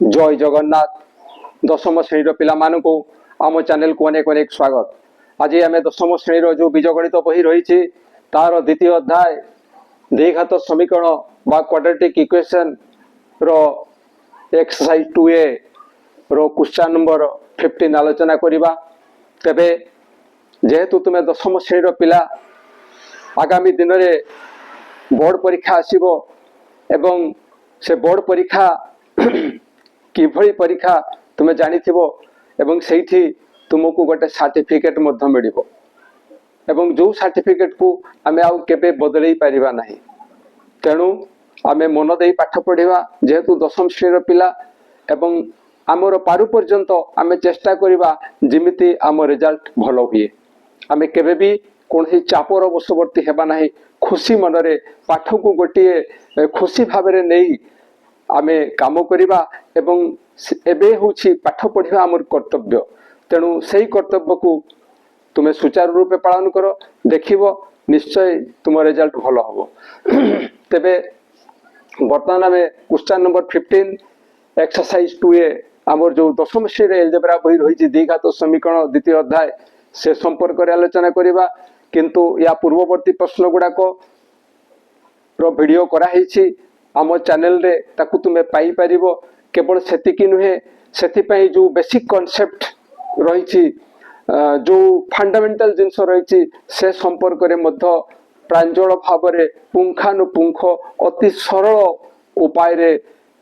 जय जगन्नाथ दशम श्रेणी पिला आम चैनल को अनेक अनेक स्वागत। आज आम दशम श्रेणी जो बीजगणित बही रही तार द्वितीय अध्याय द्विघात समीकरण बा क्वाड्रेटिक इक्वेशन रो एक्सरसाइज 2A रो क्वेश्चन नंबर 15 आलोचना करिबा। तेबे जेहेतु तुमे दशम श्रेणी पिला आगामी दिन में बोर्ड परीक्षा आसीबो एवं से बोर्ड परीक्षा किभली परीक्षा तुमे जानिथिबो एवं सेठी तुमको गोटे सर्टिफिकेट मध्य मिलिबो एवं जो सर्टिफिकेट को आमे आउ केबे बदलई परिबा नाही। तेणु आमे मन देई पाठ पढ़िबा जेहेतु दशम श्रेणी पिला एवं आमर पारु पर्यंत आमे चेष्टा करिबा जिमिति आम रिजल्ट भलो हुए। आमे केबे भी कौन चापर बशवर्ती हेबा नाही। खुशी मनरे पाठ को गोटे खुशी भाव नहीं आमे काम करिबा एवं एबे होछि पाठ पढ़िबा आमर कर्तव्य। तेणु सही कर्तव्य को तुमे सुचारू रूपे पालन करो, देखिबो निश्चय तुम रिजल्ट भलो हबो। तेबे वर्तमान आमे क्वेश्चन नंबर 15 एक्सरसाइज 2A आमर जो दशम श्रेणी एलजेब्रा बही रही द्विघात समीकरण द्वितीय अध्याय से संपर्क रे आलोचना करिबा। किंतु या पूर्ववर्ती प्रश्न गुड़ाक रो वीडियो करा हिची आम चैनल रे ताकू तुमे पाई परिबो। केवल सेतिकी नुहे सेति जो बेसिक कॉन्सेप्ट रही जो फंडामेंटल जिनस रही से संपर्क रे मध्य प्रांजल भाव रे पुंखानुपुंख अति सरल उपाय रे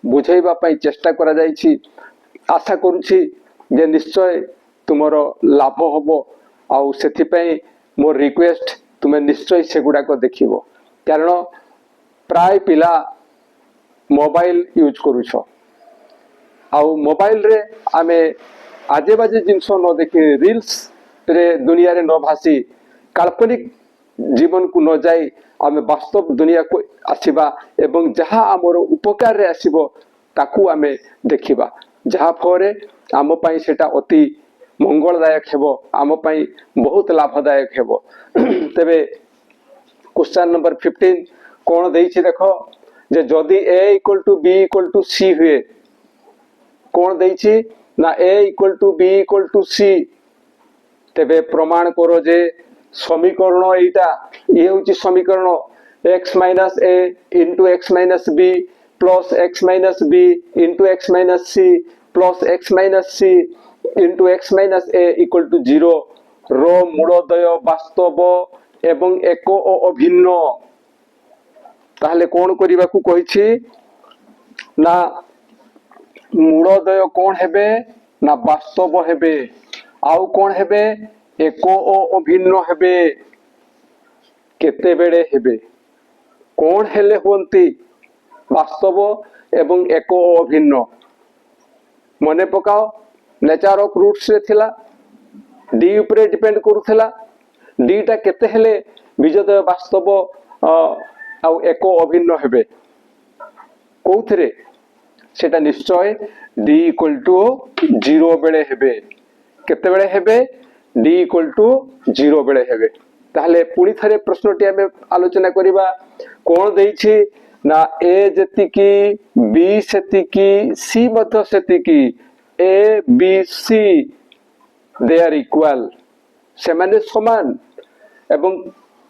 बुझाइबा पई चेष्टा करा जायछि। आशा करूछि जे निश्चय तुमरो लाभ हबो। आउ सेति पई मोर रिक्वेस्ट तुमे निश्चय से गुडा को देखिबो, कारण प्राय पिला मोबाइल यूज करूछ। आउ मोबाइल रे आमे आजे बाजे जिनस न देखि रील्स रे दुनिया रे न भासी काल्पनिक जीवन को न जाई आमे वास्तव दुनिया को आसीबा एवं जहा हमर उपकार रे आसीबो ताकू आमे देखिबा, जहा फरे आम पई सेटा अति मंगलदायक हेबो, आम पई बहुत लाभदायक हेबो। तेबे क्वेश्चन नंबर 15 कोन देइछि देखो जे जदि a = b = c हुए कोन देइछि ना a = b = c। तेबे प्रमाण करो जे समीकरण एटा ये होछि समीकरण x - a * x - b + x - b * x - c + x - c * x - a = 0 रो मूलदय वास्तव एवं एक ओ अभिन्न। ताहले कोन करिबा को कहिछि ना मूलदय कोन हेबे ना वास्तव हेबे, आउ कोन हेबे एक ओ अभिन्न हेबे। केते बेडे हेबे कोन हेले होंती वास्तव एवं एक ओ अभिन्न। मने पकाओ नेचर ऑफ रूट्स रे थिला डी ऊपर डिपेंड करूथिला। डी टा केते हेले बीजदय वास्तव आउ एक अभिन्न हेबे कोउथरे सेटा निश्चय d = 0 बेले हेबे। केते बेले हेबे d = 0 बेले हेबे। ताहले पुनी थरे प्रश्नटी आमे आलोचना करिबा। कोन देइछि ना a जतिकी b सेतिकी c मध्य सेतिकी a b c they are equal से माने समान एवं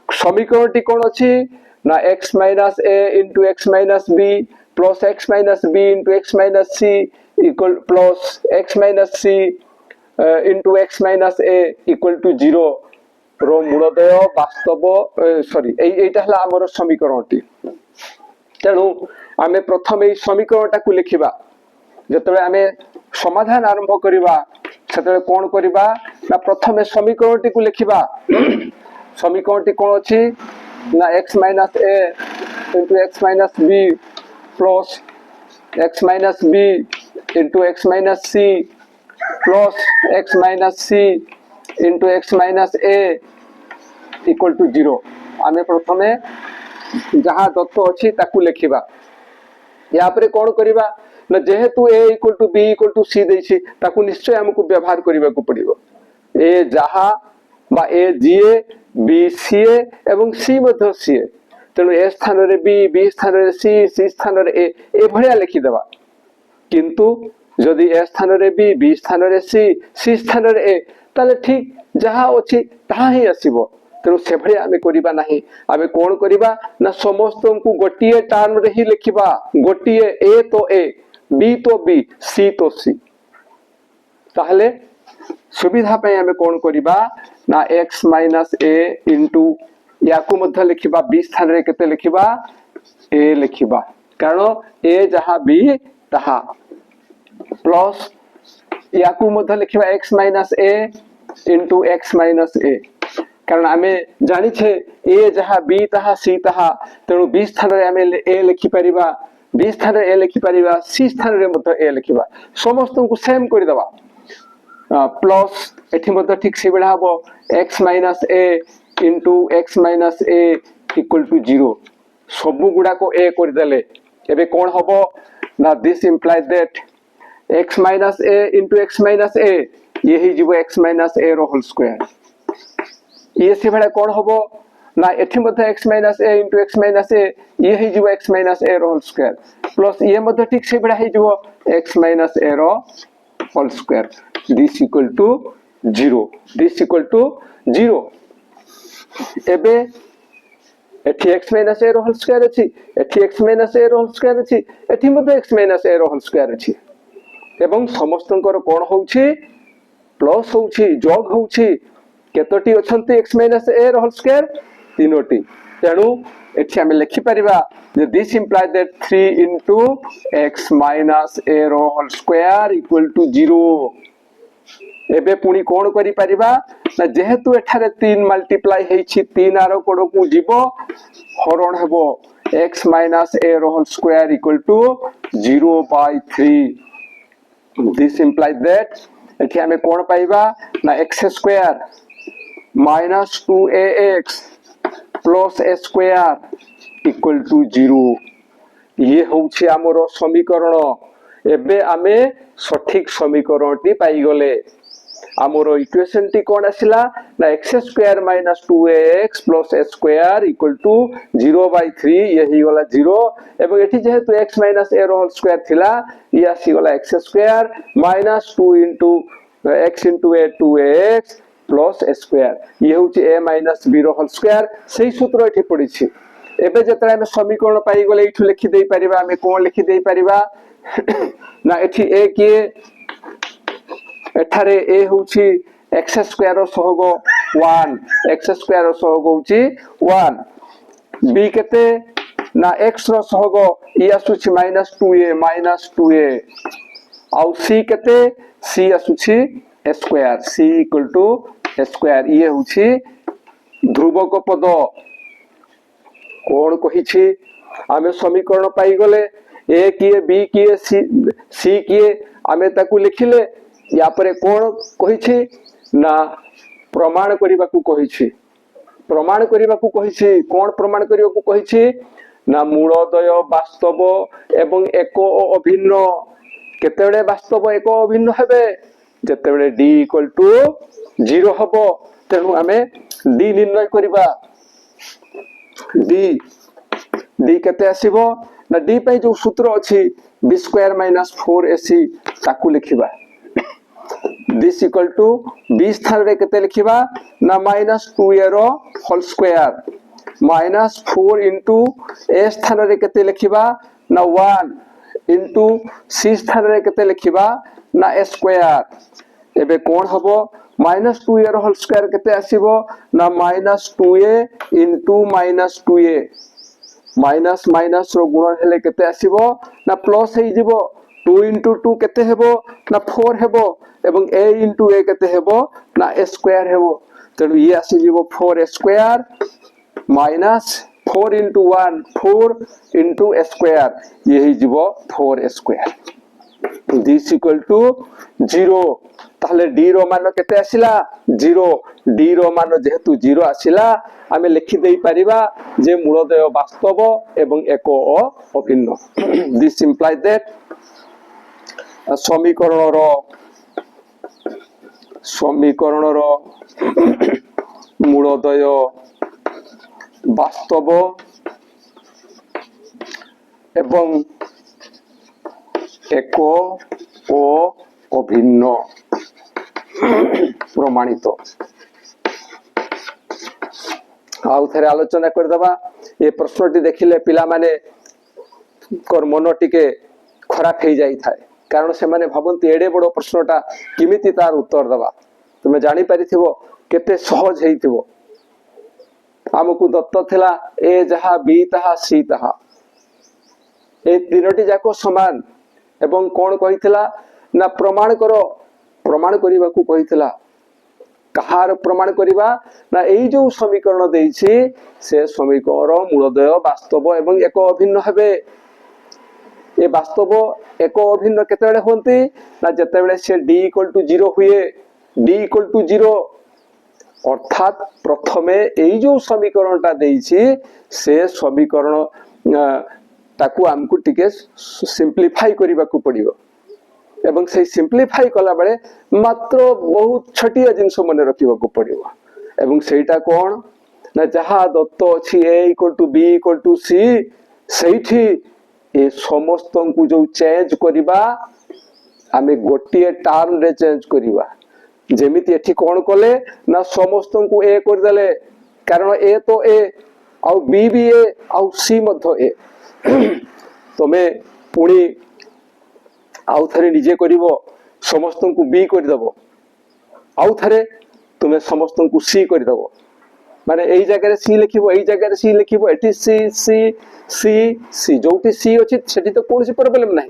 समीकरणटी कोन अछि ना x - a * x - b + x - b * x - c + x - c * x - a = 0 रो मूलदय वास्तव सॉरी एटा हला हमर समीकरणटी। तेणु आमे प्रथम ए समीकरणटा को लिखिबा। जतबे आमे समाधान आरंभ करिबा सेतबे कोन करिबा ना प्रथम समीकरणटी को लिखिबा। समीकरणटी कोन अछि ना x - a * x - b + x - b * x - c + x - c * x - a = 0। आमे प्रथमे जहा तत्व अछि ताकू लिखिबा। या परे कोन करिबा ना जेहेतु a = b = c देछि ताकू निश्चय हमकु व्यवहार करिबा को पड़िबो। a जहा बा a जीए b सीए एवं c मध्य सीए। तेणु a स्थान रे b स्थान रे c स्थान रे a ए भलिया लिखि देबा। किंतु जदि ए स्थान रे बी स्थान रे सी स्थान रे ए ताले ठीक जहा अछि ताहा ही आसीबो। तेणु से भाई आमे करिबा नाही। आमे कोन करिबा ना समस्त को गोटिए टर्म रे ही लिखिबा। गोटिए ए तो ए, बी तो बी, सी तो सी। ताहले सुविधा पे आमे कोन करिबा ना x माइनस a इंटू याकू मध्य लिखिबा b स्थान रे केते लिखिबा a लिखिबा। कारण a जहा b तहा प्लस याकू मध्य लिखिबा x minus a into x minus a। कारण आमे जानि छे a जहा b तहा c तहा। तेणु b स्थान रे आमे a लिखि परिबा, b स्थान रे a लिखि परिबा, c स्थान रे मध्य a लिखिबा। समस्त को सेम करि दबा। प्लस एठी मध्य ठीक से बेडा हबो x minus a into x minus a equal to 0। सबु गुडा को a कर देले एबे कोन हबो ना this implies that x minus a into x minus a ये ही जीवो x माइनस a रो होल स्क्वायर। ये से बेडा कोन हबो ना एठी मध्य x minus a into x minus a ये ही जीवो x माइनस a रो होल स्क्वायर प्लस ये मध्य ठीक से बेडा ही जीवो x माइनस a रो whole square. This equal to 0, this equal to 0। एबे एठी x माइनस a रो होल स्क्वायर अछि, एठी x माइनस a रो होल स्क्वायर अछि, एठी मते x माइनस a रो होल स्क्वायर अछि। एवं समस्तंकर कोन होउछि प्लस होउछि जोग होउछि। केतोटी अछंती x माइनस a रो होल स्क्वायर तीनोटी। तेणु एठी हम लिखि परिबा जे this implies that 3 into x minus a रो होल स्क्वायर इक्वल टू 0। एबे पुनी कोन करि परिबा ना जेहेतु एठारे 3 मल्टीप्लाई हेछि 3 आरो कोड को जीवो हरण हेबो x माइनस a रो whole square equal to 0/3। This implies that एठी हमें कोन पाइबा ना x square minus 2ax plus a square equal to 0। ये होउछि हमरो समीकरण। एबे आमे सठिक समीकरण टी पाई गले। आमरो इक्वेशन टी कोन आसिला ना x square minus 2ax plus a square equal to 0/3 ये ही गला 0। एबे एठी जेहेतु x माइनस a रो होल स्क्वायर थिला ये आसी गला x square minus 2 into x into a 2ax plus a square ये होची a माइनस b रो होल स्क्वायर। सही सूत्र एठी पड़ी छी। एबे जतरा हम समीकरण पाई गले इठु लिखि देई परिबा। हम कोन लिखि देई परिबा ना एठी a के एठारे a होउची x square rho सहग 1, x square rho सहग होउची 1, b केते ना x रो सहग ई आसुची माइनस 2a आउ c केते c आसुची a square, c equal to a square. ये होउची ध्रुवक पद। कोन कहिछि आमे समीकरण पाई गले a किए b किए c किए आमे ताकू लिखिले। या परे कोन कहिछि ना प्रमाण करिबा को कहिछि। प्रमाण करिबा को कहिछि कोन प्रमाण करिबा को कहिछि ना मूलदय वास्तव एवं एक अभिन्न। केतेबेले वास्तव एक अभिन्न हेबे जेतेबेले d इक्वल टू 0 हबो। तेनु आमे d निर्णय करिबा। d केते आसीबो ना d पई जो सूत्र अछि b स्क्वायर माइनस 4ac ताकू लिखिबा। दिस इक्वल टू b स्थान रे केते लिखिबा ना माइनस 2a रो whole square minus 4 into a स्थान रे केते लिखिबा ना 1 इनटू c स्थान रे केते लिखिबा ना a स्क्वायर। एबे कोन हबो माइनस 2a रो होल स्क्वायर केते आसीबो ना minus 2a into minus 2a minus minus rho गुणन हेले केते आसीबो ना प्लस हे जिवो 2 इनटू 2 केते हेबो ना 4 हेबो एवं a इनटू a केते हेबो ना a स्क्वायर हेबो। तेनु ये आसी जिवो 4a square minus 4 into 1 4 into a square ये ही जिवो 4a square. This equal to 0। ताहले d रो मान केते आसिला 0। d रो मान जेहेतु 0 आसिला आमे लिखि देई परिबा जे मूलदय वास्तव एवं एक अभिन्न। दिस इंप्लाइज दैट समीकरण रो मूलदय वास्तव एवं एक ओ अभिन्न प्रमाणित आउ थे आलोचना करदबा ये प्रश्नटी देखिले पिला माने कर मन टिके खराब हो जाई थाए कारण से माने भाबंती एडे बड़ प्रश्नटा किमिति तार उत्तर दबा तुमे जानि परिथिबो केते सहज हेइथिबो आमको दत्त थिला ए जहा बी तहा सी तहा ए तीनोटी जाको समान एवं कौन कहिथिला ना प्रमाण करो प्रमाण करिबा को कहिथिला कहार प्रमाण करिबा ना एई जो समीकरण देइछि से समीकरण मूलदय वास्तव एवं एक अभिन्न हेबे ए वास्तव एक अभिन्न केतेबेले होंती ना जेतेबेले से d = 0 हुए d = 0 अर्थात प्रथमे एई जो समीकरणटा देइछि से समीकरण ताकू हमकु टिके सिंपलीफाई करिबा को पड़िबो एवं से सिंपलीफाई कला बेले मात्र बहुत छोटिया जिंस मन रखिबा को पड़िबो एवं सेटा कोन ना जहा दत्त अछि a = b = c सेठी ए समस्त को जो चेंज करिबा आमे गोटिए टर्म रे चेंज करिबा जेमिति एठी कोन कले ना समस्त को ए कर देले कारण ए तो ए आउ बी भी ए आउ सी मध्य ए तमे पुणी आउ थरे निजे करिवो समस्त को बी कर दबो आउ थरे तुमे समस्त को सी कर दबो माने एई जगह रे सी लिखिबो एई जगह रे सी लिखिबो एठी सी सी सी सी जोठी सी अछि सेठी तो कोनसी प्रॉब्लम नाही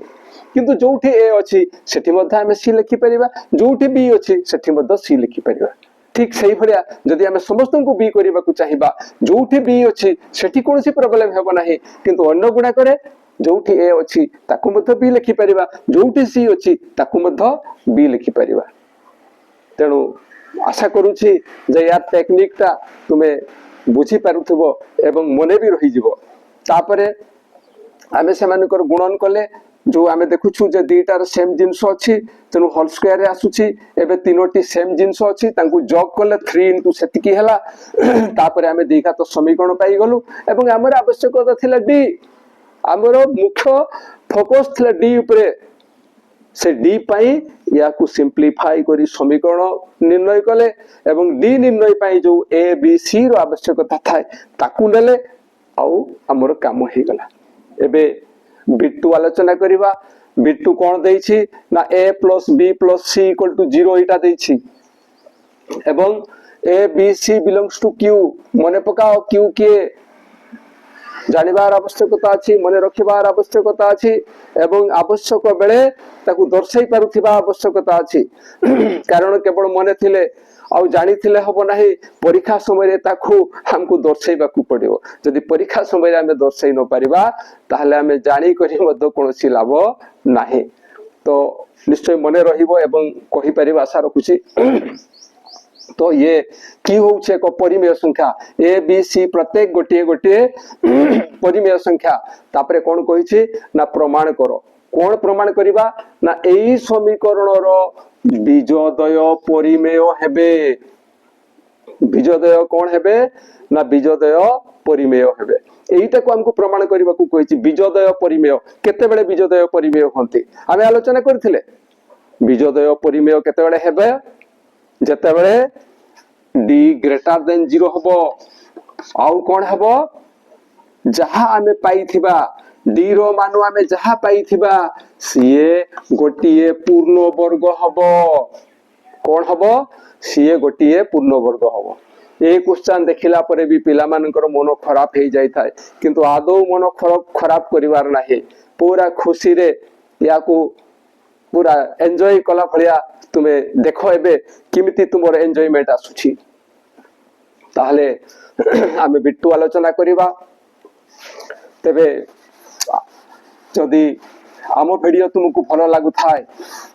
किंतु जोठी ए अछि सेठी मध्ये हमें सी लिखि परिबा जोठी बी अछि सेठी मध्ये सी लिखि परिबा ठीक सही भरिया जदि हमें समस्त को बी करिबा को चाहिबा जोठी बी अछि सेठी कोनसी प्रॉब्लम हेबो नाही किंतु अन्य गुणा करे जोठी ए अछि ताकू मध्ये बी लिखि परिबा जोठी सी अछि ताकू मध्ये बी लिखि परिबा तेनु आशा करूछि जे यार टेक्निक ता तुमे बुझी पारुथबो एवं मने भी रही जिवो तापरे आमे से मानकर गुणन कले जो आमे देखुछु जे दीटार सेम जिंस अछि तेनु होल स्क्वायर रे आसुछि एबे तीनोटी सेम जिंस अछि तांकु जॉग कले 3 * सेतिकी हला तापरे आमे देखा तो समीकरण पाई गलु एवं हमर आवश्यकता थिला डी हमर मुख्य फोकस थिला डी ऊपर से डी पाई या को सिंपलीफाई करी समीकरण निर्णय कले एवं डी निर्णय पाई जो ए बी सी रो आवश्यकता थाए ताकू नेले आउ हमर काम हे गला एबे बिट्टू आलोचना करिबा बिट्टू कोन देइछि ना a + b + c = 0 इटा देइछि एवं a b c belongs to q मने पकाओ q के जानिबार आवश्यकता अछि मने रखिबार आवश्यकता अछि एवं आवश्यक बेले ताकू दर्शाई पारुथिबा आवश्यकता अछि कारण केवल मने थिले आउ जानी थिले हबो नाही परीक्षा समय रे ताकू हमकु दर्शाइबा को पड़िबो जदि परीक्षा समय रे हमें दर्शाई न परिबा ताहले हमें जानी करी मध्य कोनोसी लाभ नाही तो निश्चय मने रहिबो एवं कहि परिबा आशा रखुछि तो ये की होउछे एक परिमेय संख्या ए बी सी प्रत्येक गोटिए गोटिए परिमेय संख्या तापरे कोन कहिछि ना प्रमाण करो कोन प्रमाण करिबा ना एई समीकरण रो बीजोदय परिमेय हेबे बीजोदय कोन हेबे ना बीजोदय परिमेय हेबे एईटा को हमको प्रमाण करिबा को कहिछि बीजोदय परिमेय केते बेले बीजोदय परिमेय होंती आमे आलोचना करथिले बीजोदय परिमेय केते बेले हेबे जेते बेले d > 0 हबो आउ कोन हबो जहा आमे पाइथिबा d रो मानु आमे जहा पाइथिबा सीए गोटिए पूर्ण वर्ग हबो कोन हबो सीए गोटिए पूर्ण वर्ग हबो ए क्वेश्चन देखिला परे भी पिला मानकर मन खराब हे जाय थाए किंतु आदौ मन खराब करिवार नाही पूरा खुशी रे या को पूरा एन्जॉय कला भलिया तुमे देखो एबे किमिति तुमर एन्जॉयमेंट आसुछि ताहले आमे बिट्टू आलोचना करिबा तेबे जदि आम वीडियो तुमको भलो लागु थाए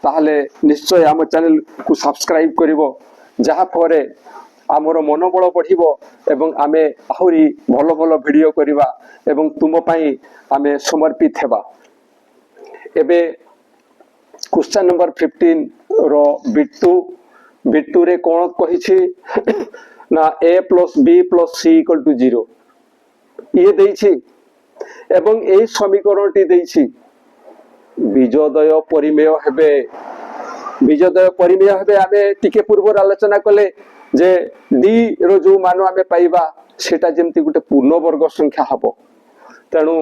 ताहले निश्चय आम चैनल को सब्सक्राइब करिवो जहा परे आमर मनोबल बढ़िबो एवं आमे आहुरी भलो भलो वीडियो करिबा एवं तुम पई आमे समर्पित हेबा एबे क्वेश्चन नंबर 15 रो बिट्टू रे कोन कहिछि ना a + b + c = 0 ये देइछि एवं ए समीकरणटी देइछि बीजोदय परिमेय हेबे बीजोदय परिमेय हेबे आमे टिके पूर्व आलोचना कले जे डी रो जो मान आमे पाइबा सेटा जेमति गुटे पूर्ण वर्ग संख्या हबो तेणु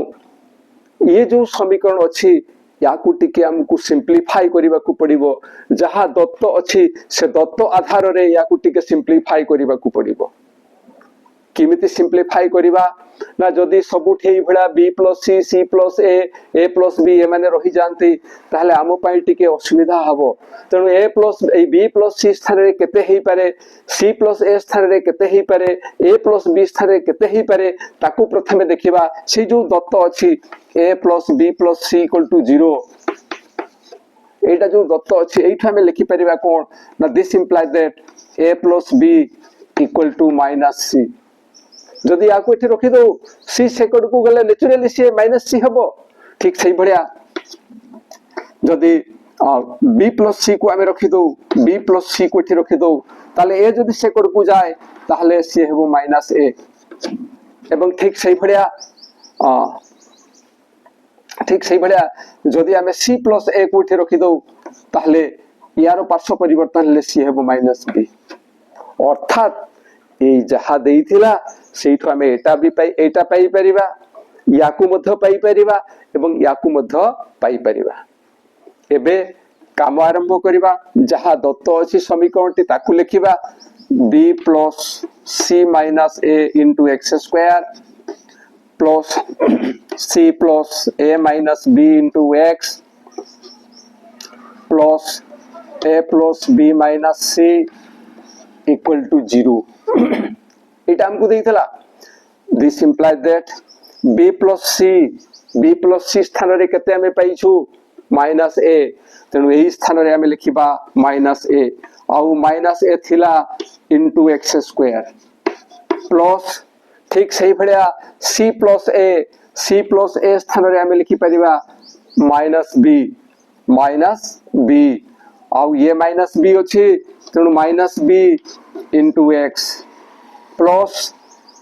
ये जो समीकरण अच्छी याकू टिके हमको सिंप्लीफाई करबा को पड़िबो जहा दत्त अच्छी से दत्त आधार रे याकू टिके सिंप्लीफाई करबा को पड़िबो किमिति सिंप्लीफाई करबा ना जदी सबुठी भला b + c c + a + b ए माने रही जानती ताहले आमो पाई टिके असुविधा हबो तेनु a + ए b + c स्थान रे केते हेई पारे c + a स्थान रे केते हेई पारे a + b स्थान रे केते हेई पारे ताकू प्रथमे देखिबा से जो दत्त अछि a + b + c = 0 एटा जो दत्त अछि एठा में लिखि परिबा कोन ना this implies that a + b = -c जदि आको एठी रखि दो c सेकंड को गले नेचुरली सी -c हबो ठीक सही बढ़िया जदि b + c को आमे रखि दो b + c को एठी रखि दो ताले a जदि सेकंड को जाए ताहले c हेबो -a एवं ठीक सही बढ़िया जदि आमे c + a को एठी रखि दो ताहले यारो पार्श्व परिवर्तन ले c हेबो -b अर्थात ए जहा देइथिला सेठो आमे एटा पाई परिबा याकू मध्य पाई परिबा एवं याकू मध्य पाई परिबा एबे काम आरंभ करिबा जहा दत्त अछि समीकरणटी ताकू लिखिबा b + c - a * x² plus c plus a minus b into x plus a plus b minus c equal to 0 এটা हमको देइथला this implies that b plus c स्थान रे केते हमें पाइछु -a तेनु एही स्थान रे हमें लिखिबा -a आउ -a थिला into x² प्लस ठीक सही भलिया c plus a स्थान रे हमें लिखि परिबा -b आउ ये -b अछि तेनु -b into x plus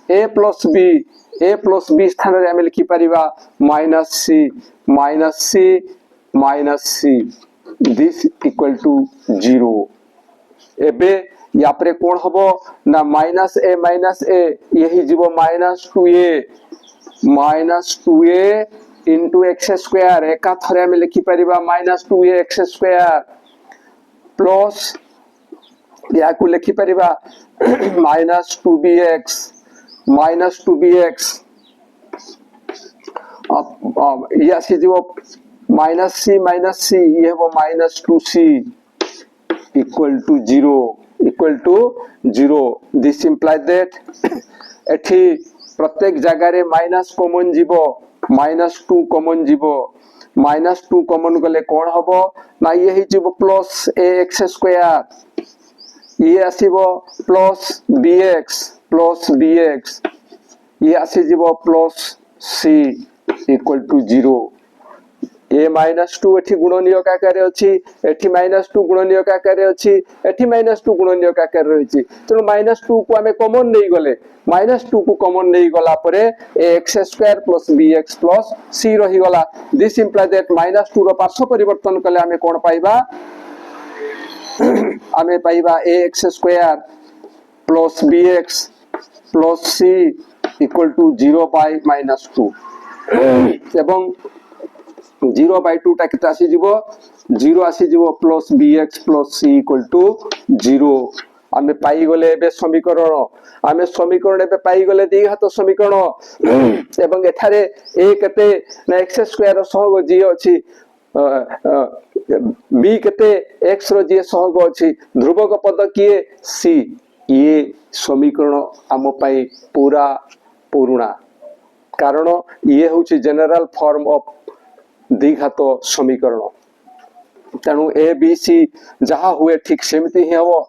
a plus b स्थान रे हमें लिखि परिबा -c this equal to 0 एबे या परे कोन हबो ना -a यही जीवो -2a into x² एका थरे हमें लिखि परिबा -2a x² प्लस या को लिखि परिबा -2bx या से जीवो -c ये हबो -2c equal to 0 this implies that एठी प्रत्येक जगह रे माइनस कॉमन जीवो -2 कॉमन जीवो -2 कॉमन गले कोन हबो ना ये ही जीवो प्लस ax² ये आसीबो प्लस bx ये आसी जीवो plus c equal to 0 a -2 एठी गुणनीयक आकार अछि एठी -2 गुणनीयक आकार अछि एठी -2 गुणनीयक आकार रहिछि तेनु -2 को हमें कॉमन नै गले -2 को कॉमन नै गला परे ax² + bx + c रही गला दिस इंप्लाइज दैट -2 रो पार्श्व परिवर्तन कले हमें कोन पाइबा हमें पाइबा ax² + bx + c = 0 by -2 एवं 0/2 टा केता आसी जीवो 0 आसी जीवो प्लस bx + c = 0 आमे पाई गले बे समीकरण बे पाई गले दी हाथ समीकरण एवं एठारे a केते ना x² सहग जी अछि b केते x रो जी सहग अछि ध्रुवक पद किए c ये समीकरण आम पाई पूरा पुराणा कारण ये होची जनरल फॉर्म ऑफ द्विघात समीकरण तेणु ए बी सी जहा हुए ठीक सेमती ही हबो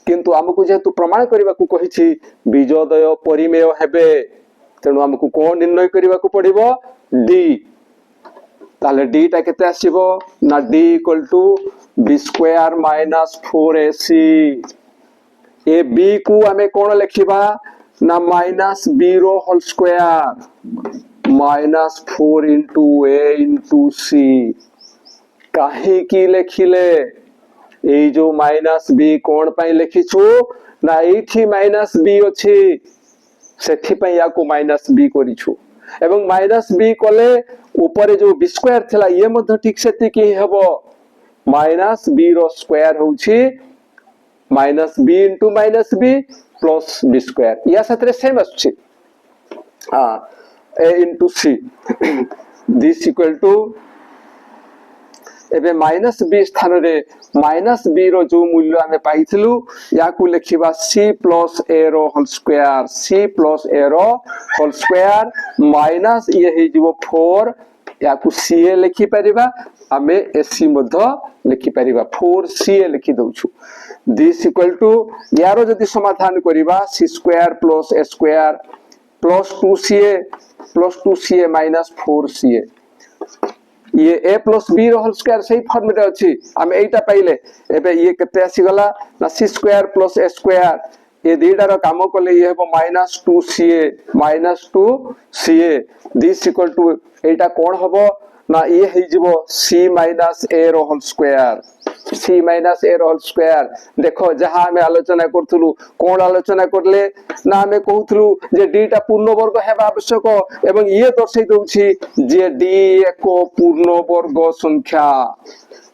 किंतु हमकु जेतु प्रमाण करबा को कहिछि बीजोदय परिमेय हेबे तेणु हमकु कोन निर्णय करबा को पड़िबो डी ताले डी टा केते आसीबो ना D = b² - 4ac A B को हमें कोन लिखिबा ना -b रो whole square -4 into a into c काहींकी लेखिले एई जो माइनस बी कोन पई लिखिछु ना एठी माइनस बी अछि सेठी पई याको माइनस बी करिछु एवं माइनस बी कले ऊपर जो बी स्क्वायर थिला ये मध्य ठीक सेति की हेबो माइनस बी रो स्क्वायर होउछि minus B into minus B plus B square या साथरे सेम आछि A into C this equal to एबे माइनस बी स्थान रे माइनस बी रो जो मूल्य आमे पाइथिलु याकू लिखिबा c प्लस a रो whole square c plus a रो होल स्क्वायर माइनस ये हे जीवो 4 याकू ca लिखि परिबा आमे ac मध्य लिखि परिबा 4ca लिखि दउछु दिस इक्वल टू यारो जदि समाधान करिबा c square plus a square plus 2ca minus 4ca ये a प्लस b रो होल स्क्वायर सही फॉर्म रे अछि हम एटा पाइले एबे ये केते आसी गला ना c square plus a square ये दीटा रो काम करले ये हेबो -2ca दिस इक्वल टू एटा कोन हबो ना ये हे जिवो c - a रो होल स्क्वायर c - a रो होल स्क्वायर देखो जहां हमें आलोचना करथुलु कोन आलोचना करले ना हमें कहथुलु जे d टा पूर्ण वर्ग हेबा आवश्यक एवं ये दर्शाई दउछि जे d एक पूर्ण वर्ग संख्या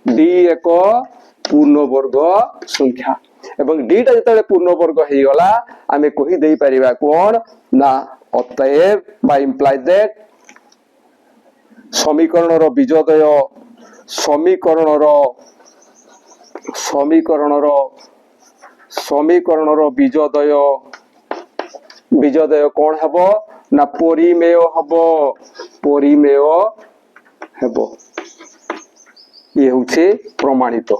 d एक पूर्ण वर्ग संख्या एवं d टा जतले पूर्ण वर्ग हे गला हमें कहि देई परिबा कोन ना अतएव बाय इंप्लाइ दैट समीकरण रो बीजोदय समीकरण रो बीजोदय कोन हबो ना परिमेय हबो ये होचे प्रमाणित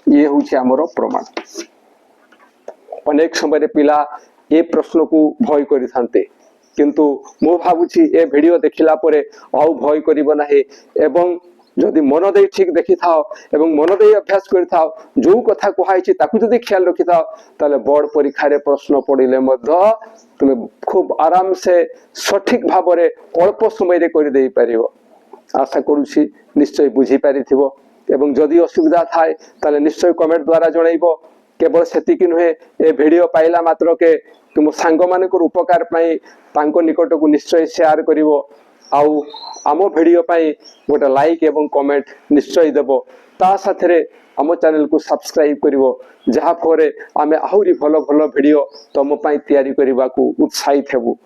ये होचे हमरो प्रमाण अनेक समय पिला ए प्रश्न को भय करि थांते किंतु मो भाबुछि ए वीडियो देखिला परे आउ भय करिबो नाही एवं जदि मन दे ठीक देखि थाओ एवं मन दे अभ्यास करि थाओ जो कथा कहैछि ताकु जदि ख्याल रखि थाओ ताले बोर्ड परीक्षा रे प्रश्न पडिले मध्य तुमे खूब आराम से सठिक भाव रे अल्प समय रे करि देई परिबो आशा करूछि निश्चय बुझी पारिथिबो एवं जदि असुविधा थाए ताले निश्चय कमेंट द्वारा जणाइबो केवल सेति कि नहे ए वीडियो पाइला मात्र के तुम सांग मानकर उपकार पाई तांको निकट को निश्चय शेयर करिवो आउ आमो वीडियो पाई गोटे लाइक एवं कमेंट निश्चय देबो ता साथरे आमो चैनल को सब्सक्राइब करिवो जहा फरे आमे आहुरी भलो भलो वीडियो तम पाई तयारी करिबा को उत्साहित हेबु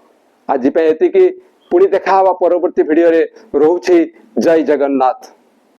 आज पय एति कि पुणी देखा हवा परवर्ती वीडियो रे रहउछि जय जगन्नाथ।